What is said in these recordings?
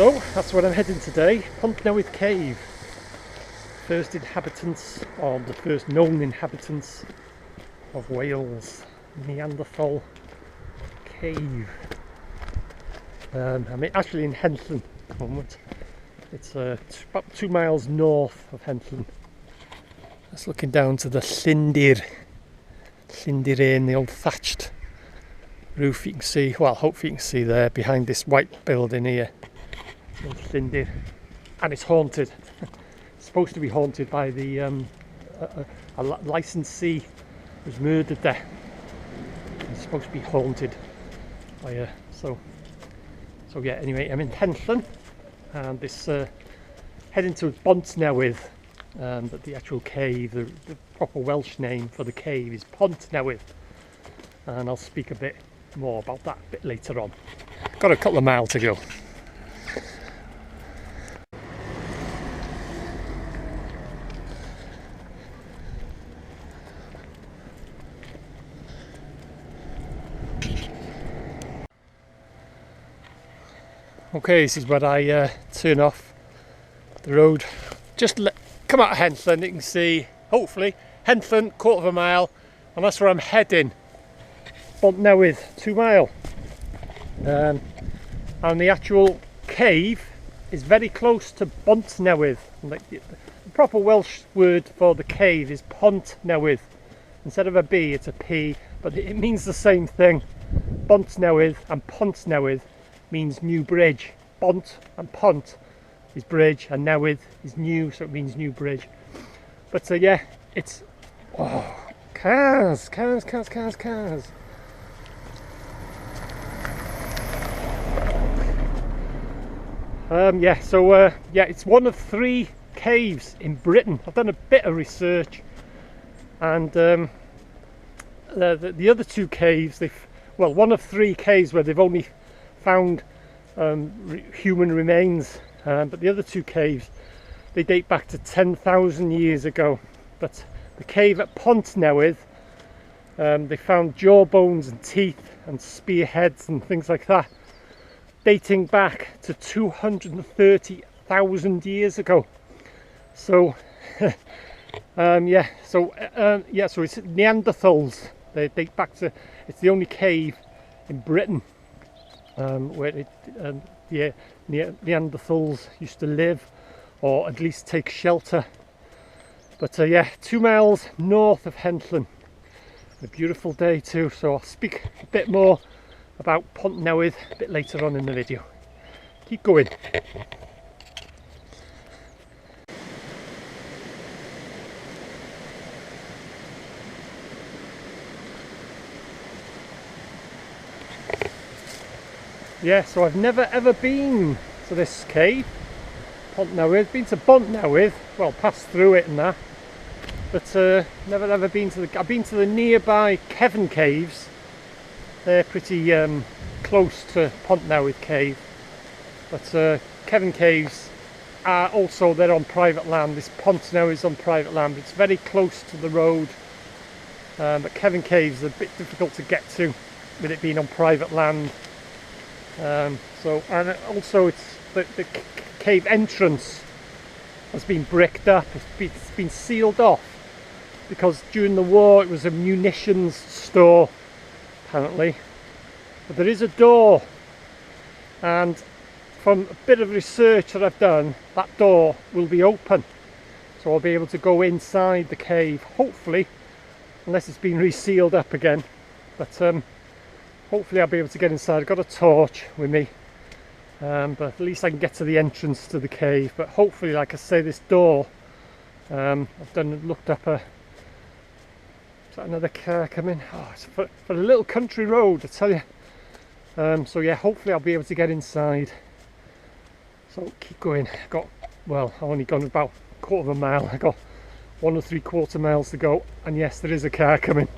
So that's where I'm heading today, Pontnewydd Cave. First inhabitants, or the first known inhabitants of Wales, Neanderthal Cave. I'm actually in Henllyn at the moment. It's about 2 miles north of Henllyn. Just looking down to the Llyndir in the old thatched roof. You can see, well, hopefully you can see there behind this white building here, old Llyndir, and it's haunted. It's supposed to be haunted by the a licensee was murdered there. It's supposed to be haunted by a so yeah. Anyway, I'm in Henllyn, and this heading to Bontnewydd, but the actual cave, the proper Welsh name for the cave is Pontnewydd, and I'll speak a bit more about that a bit later on. Got a couple of miles to go. Okay, this is where I turn off the road. Just come out of Henllyn, you can see, hopefully, Henllyn, 1/4 mile, and that's where I'm heading. Bontnewydd, 2 mile. And the actual cave is very close to Bontnewydd. Like the proper Welsh word for the cave is Pontnewydd. Instead of a B, it's a P, but it means the same thing. Bontnewydd and Pontnewydd means new bridge. Bont and Pont is bridge, and Newydd is new, so it means new bridge. But yeah, it's cars. Yeah, it's one of 3 caves in Britain. I've done a bit of research, and the other 2 caves, one of 3 caves where they've only found human remains, but the other 2 caves, they date back to 10,000 years ago. But the cave at Pontnewydd, they found jawbones and teeth and spearheads and things like that, dating back to 230,000 years ago. So so it's Neanderthals. They date back to, it's the only cave in Britain where Neanderthals used to live, or at least take shelter. But yeah, 2 miles north of Henllyn. A beautiful day too, so I'll speak a bit more about Pontnewydd a bit later on in the video. Keep going. Yeah, so I've never ever been to this cave, Pontnewydd. Been to Bontnewydd, well, passed through it and that, but never ever been to I've been to the nearby Cefn Caves. They're pretty close to Pontnewydd Cave, but Cefn Caves are also, they're on private land. This Pontnewydd is on private land, but it's very close to the road. But Cefn Caves are a bit difficult to get to with it being on private land. And also it's the cave entrance has been bricked up. It's been sealed off because during the war it was a munitions store, apparently. But there is a door, and from a bit of research that I've done, that door will be open, so I'll be able to go inside the cave, hopefully, unless it's been resealed up again. But hopefully I'll be able to get inside. I've got a torch with me, but at least I can get to the entrance to the cave. But hopefully, like I say, this door, I've looked up is that another car coming? Oh, it's for a little country road, I tell you. So yeah, hopefully I'll be able to get inside. So keep going. I've only gone about 1/4 mile. I got 1 3/4 miles to go, and yes, there is a car coming.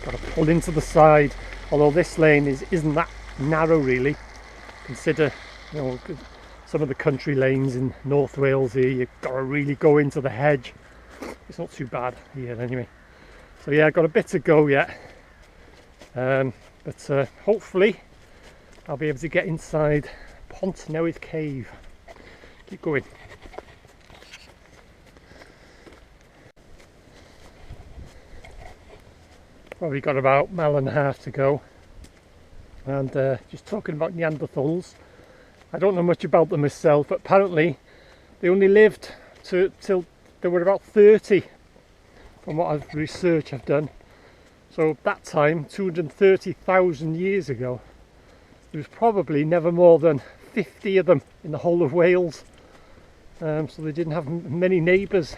Got to pull into the side, although this lane isn't that narrow really. Consider, some of the country lanes in North Wales here, you've got to really go into the hedge. It's not too bad here anyway. So yeah, I've got a bit to go yet, but hopefully I'll be able to get inside Pontnewydd Cave. Keep going. Probably got about 1.5 miles to go. And just talking about Neanderthals, I don't know much about them myself, but apparently they only lived till they were about 30, from what research I've done. So at that time, 230,000 years ago, there was probably never more than 50 of them in the whole of Wales. So they didn't have many neighbours.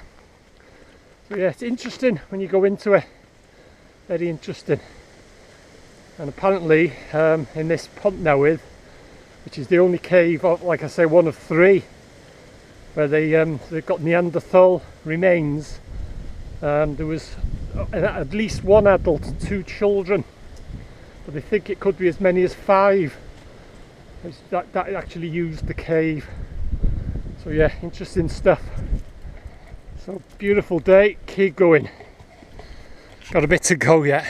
So yeah, it's interesting when you go into it. Very interesting. And apparently in this Pontnewydd, which is the only cave, like I say, one of 3, where they've got Neanderthal remains, there was at least 1 adult and 2 children, but they think it could be as many as 5 that actually used the cave. So yeah, interesting stuff. So beautiful day, keep going. Got a bit to go yet.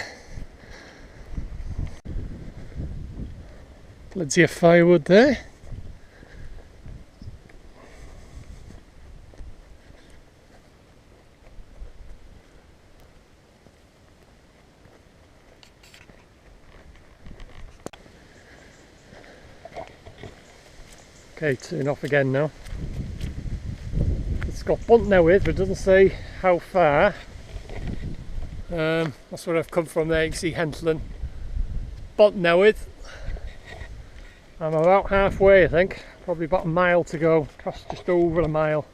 Plenty of firewood there. Okay, turn off again now. It's got Bontnewydd, but it doesn't say how far. That's where I've come from there. You can see Henllan, Bontnewydd. I'm about halfway, I think. Probably about 1 mile to go. Just over 1 mile.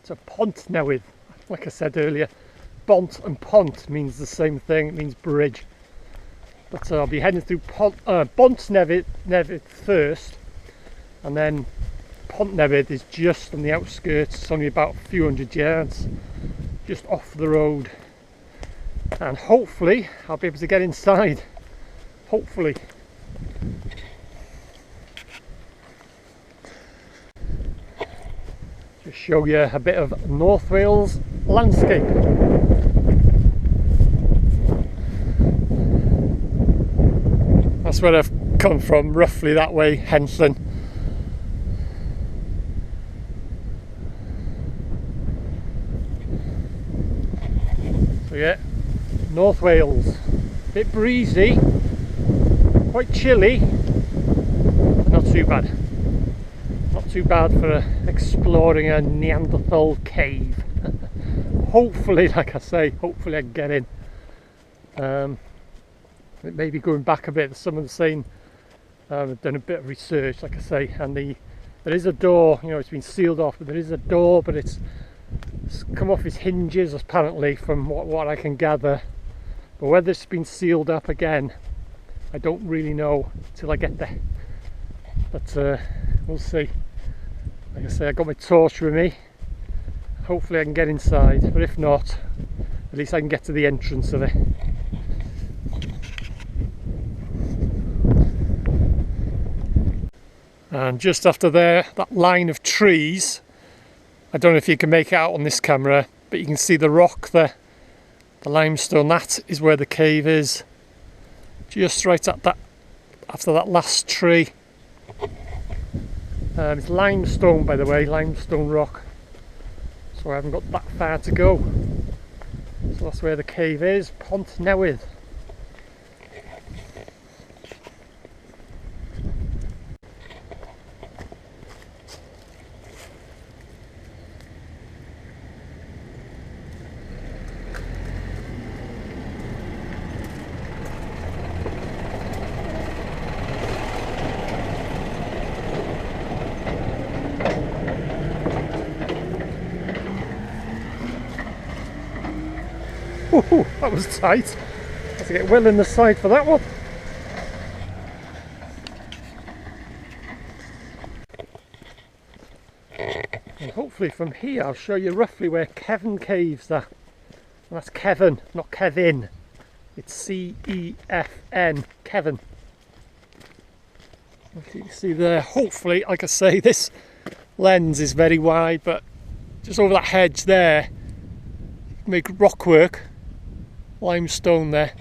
To Pontnewydd. Like I said earlier, Bont and Pont means the same thing. It means bridge. But I'll be heading through Bontnewydd first, and then Pontnewydd is just on the outskirts. It's only about a few hundred yards, just off the road. And hopefully I'll be able to get inside. Hopefully. Just show you a bit of North Wales landscape. That's where I've come from, roughly that way, Henllan. So yeah, North Wales. Bit breezy. Quite chilly, but not too bad. Not too bad for exploring a Neanderthal cave. Hopefully, like I say, hopefully I can get in. Maybe going back a bit, someone's saying I've done a bit of research, like I say, and there is a door, you know, it's been sealed off, but there is a door, but it's come off its hinges apparently, from what I can gather. But whether it's been sealed up again, I don't really know till I get there, but we'll see. Like I say, I got my torch with me. Hopefully I can get inside, but if not, at least I can get to the entrance of it. And just after there, that line of trees, I don't know if you can make it out on this camera, but you can see the rock there, the limestone. That is where the cave is. Just right at that, after that last tree. It's limestone, by the way, limestone rock. So I haven't got that far to go. So that's where the cave is, Pontnewydd. Ooh, that was tight. Have to get well in the side for that one. And hopefully from here I'll show you roughly where Kevin Caves are. And that's Kevin, not Kevin. It's C-E-F-N, Kevin. If you can see there, hopefully, like I say, this lens is very wide, but just over that hedge there, make rockwork, limestone there.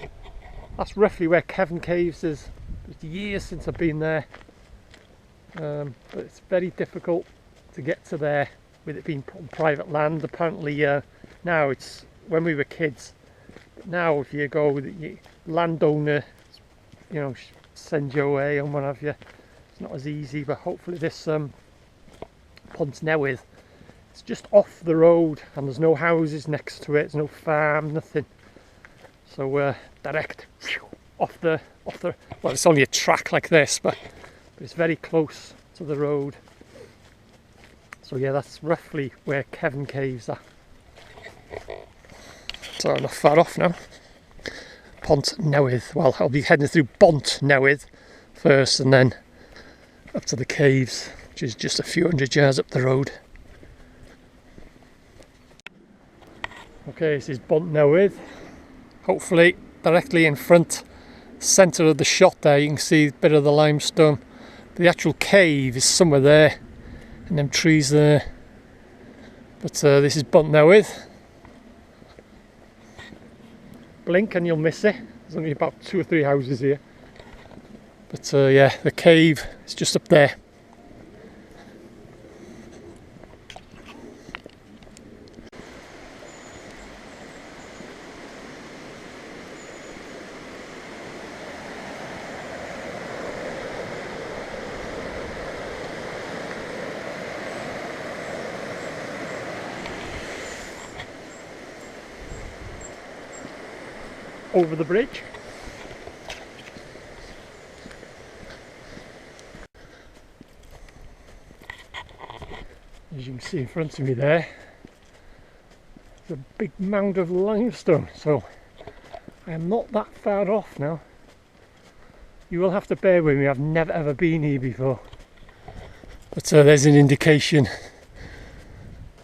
That's roughly where Kevin Caves is. It's years since I've been there, but it's very difficult to get to there with it being private land. Apparently now it's, when we were kids, but now if you go, the landowner, you know, sends you away and what have you. It's not as easy, but hopefully this Pontnewydd, it's just off the road and there's no houses next to it, there's no farm, nothing. So direct off the well, it's only a track like this, but it's very close to the road. So yeah, that's roughly where Kevin Caves are. So I'm not far off now. Pontnewydd. Well, I'll be heading through Bontnewydd first and then up to the caves, which is just a few hundred yards up the road. Okay, this is Bontnewydd. Hopefully directly in front, centre of the shot there, you can see a bit of the limestone. The actual cave is somewhere there, and them trees there. But this is Bontnewydd. Blink and you'll miss it. There's only about 2 or 3 houses here. But yeah, the cave is just up there. Over the bridge. As you can see in front of me there, there's a big mound of limestone, so I am not that far off now. You will have to bear with me, I've never ever been here before. But there's an indication.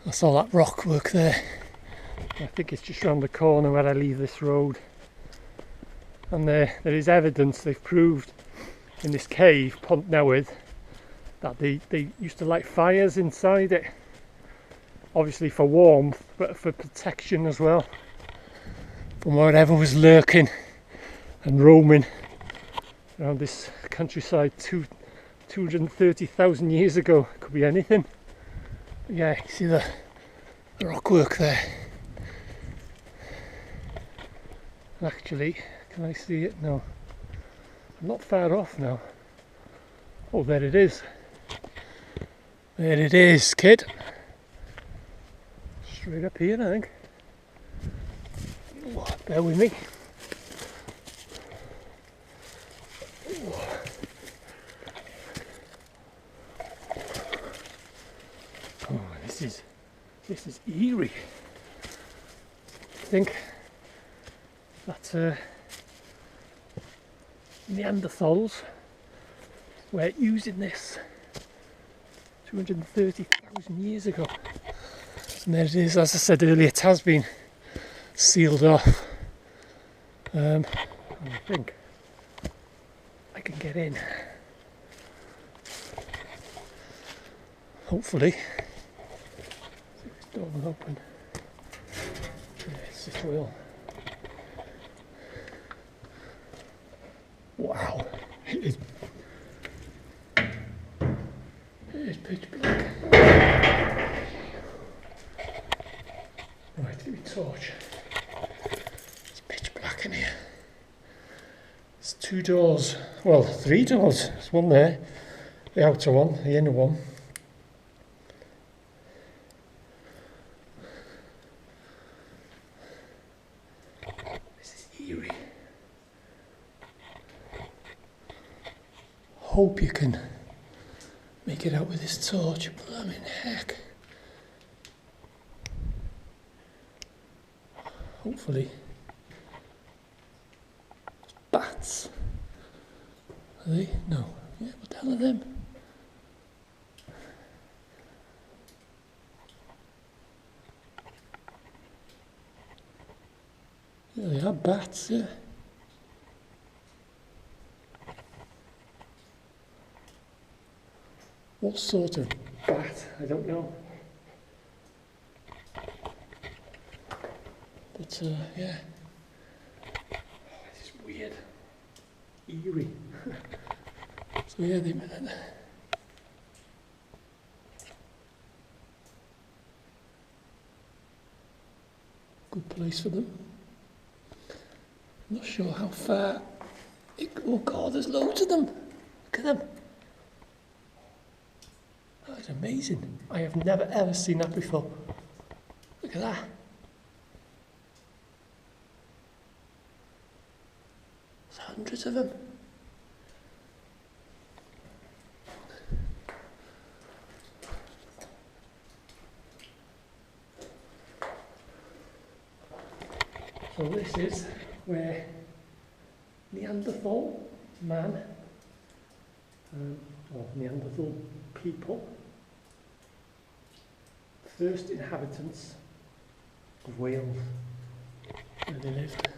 That's all that rock work there. I think it's just round the corner where I leave this road. And there is evidence, they've proved in this cave, Pontnewydd, that they used to light fires inside it. Obviously for warmth, but for protection as well. From whatever was lurking and roaming around this countryside 230,000 years ago. Could be anything. But yeah, you see the rock work there. Actually, can I see it? No. I'm not far off now. Oh, there it is. There it is, kid. Straight up here, I think. Oh, bear with me. Oh, this is eerie. I think that Neanderthals were using this 230,000 years ago. And there it is, as I said earlier, it has been sealed off. I think I can get in. Hopefully. See if this door will open. Yes, it will. Wow, it is pitch black. Right, give me a torch. It's pitch black in here. There's 2 doors, well 3 doors. There's one there, the outer one, the inner one. This is eerie. Hope you can make it out with this torch. Blimmin' heck. Hopefully. Bats. Are they? No. Yeah, what the hell are them? Yeah, they are bats, yeah. What sort of bat? I don't know. But yeah, this is weird, eerie. So yeah, good place for them. Not sure how far. Oh God, there's loads of them. Look at them. That's amazing. I have never ever seen that before. Look at that. There's hundreds of them. So this is where Neanderthal man, or Neanderthal people, first inhabitants of Wales, where they lived.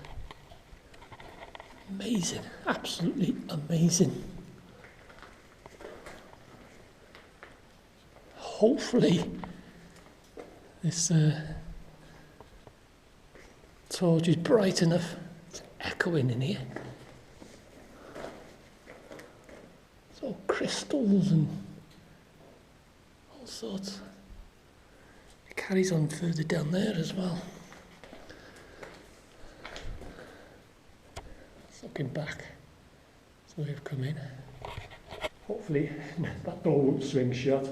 Amazing, absolutely amazing. Hopefully this torch is bright enough. It's echoing in here. It's all crystals and all sorts. It carries on further down there as well. Looking back, so we've come in. Hopefully that door won't swing shut,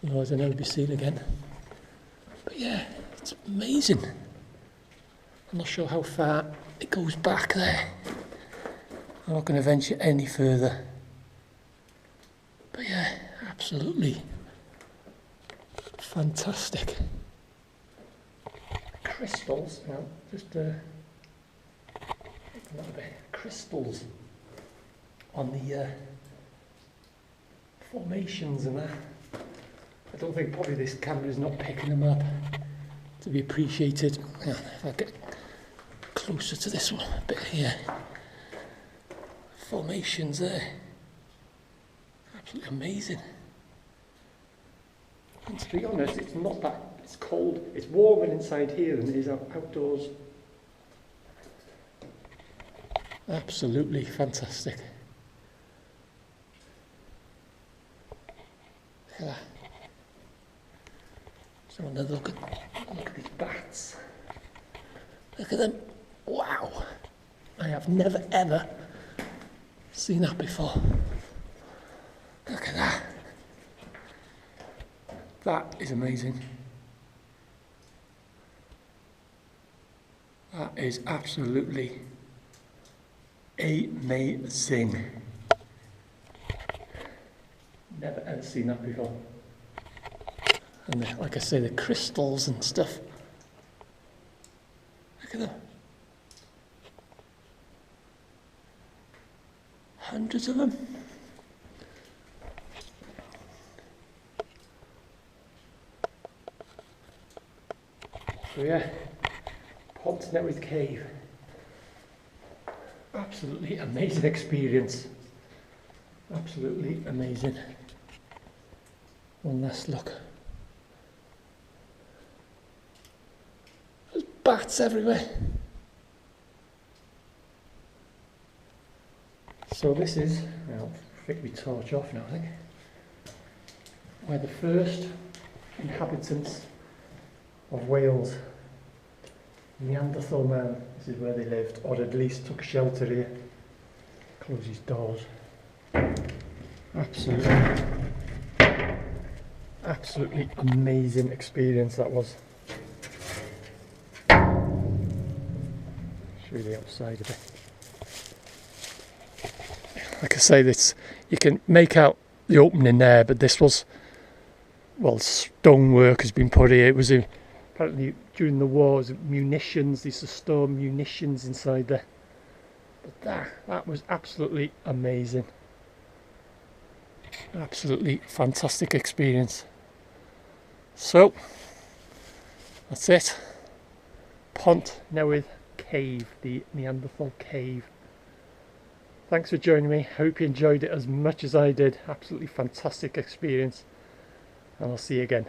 otherwise I know it'll be seen again. But yeah, it's amazing. I'm not sure how far it goes back there. I'm not going to venture any further. But yeah, absolutely fantastic. Crystals, now just a little bit crystals on the formations and that. I don't think probably this camera is not picking them up to be appreciated. Yeah, if I get closer to this one a bit here. Formations there. Absolutely amazing. And to be honest, it's not that, it's cold, it's warmer inside here than it is outdoors. Absolutely fantastic. Look at that. So another look at these bats. Look at them. Wow. I have never ever seen that before. Look at that. That is amazing. That is absolutely amazing. Never ever seen that before. And like I say, the crystals and stuff. Look at them. Hundreds of them. So yeah, Pontnewydd Cave. Absolutely amazing experience. Absolutely amazing. One last look. There's bats everywhere. So this is, I'll flick my torch off now I think, where the first inhabitants of Wales, Neanderthal man, this is where they lived, or at least took shelter here. Close his doors. Absolutely amazing experience that was. Show you the outside a bit. Like I say, this, you can make out the opening there, but this was, well, stonework has been put here. It was apparently during the wars, munitions, they used to store munitions inside there. But that was absolutely amazing. Absolutely fantastic experience. So, that's it. Pontnewydd Cave, the Neanderthal Cave. Thanks for joining me. Hope you enjoyed it as much as I did. Absolutely fantastic experience, and I'll see you again.